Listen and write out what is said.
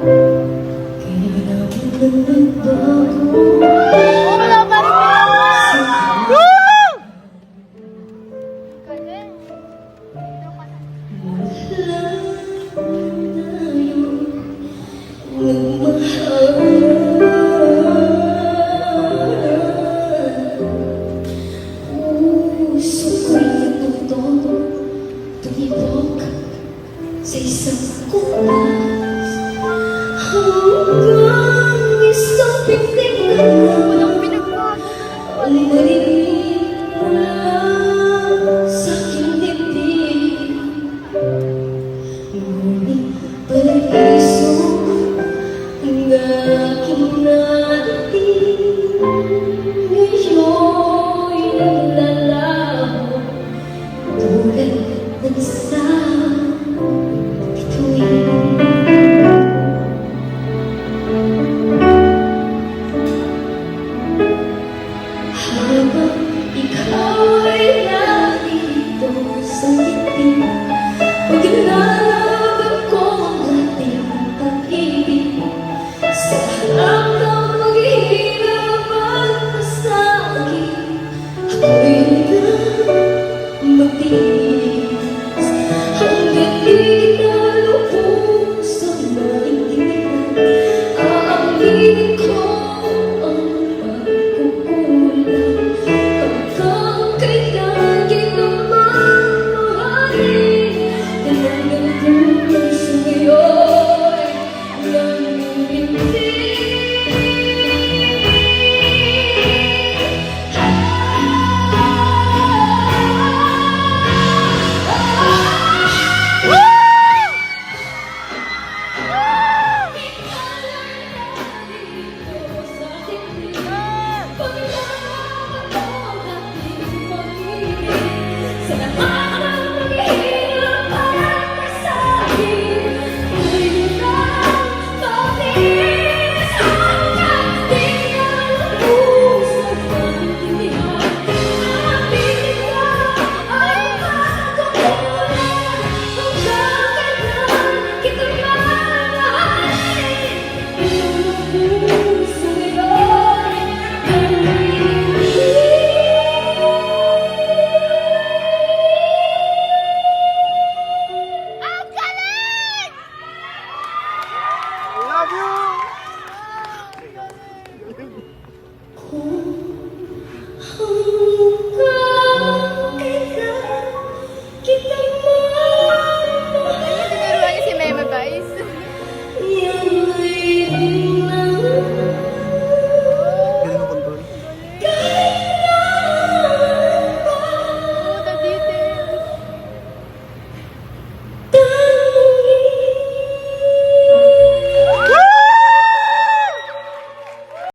Kaya naman ang nagbago. Wala pa rin. Galing. Sa isang kulas hanggang isang pinggan Walang pinagbago. ang marinig mula sa aking dibdib. Ngunit paraiso ang aking narating. Ngayon'y naglalaho tulad ng isang bituin. Habang ikaw ay narito sa ngiti, paglalaban ko ang ating pag-ibig. Sa harap ng maghihirap at masakit, ako'y nang magtiis. Hanggang di kita lubog sa maintindihan, aaminin ko ang pagkukulang. Hanggang kailan kita mamahalin, hanggang tuloy sa ngayon ng hindi. Love you!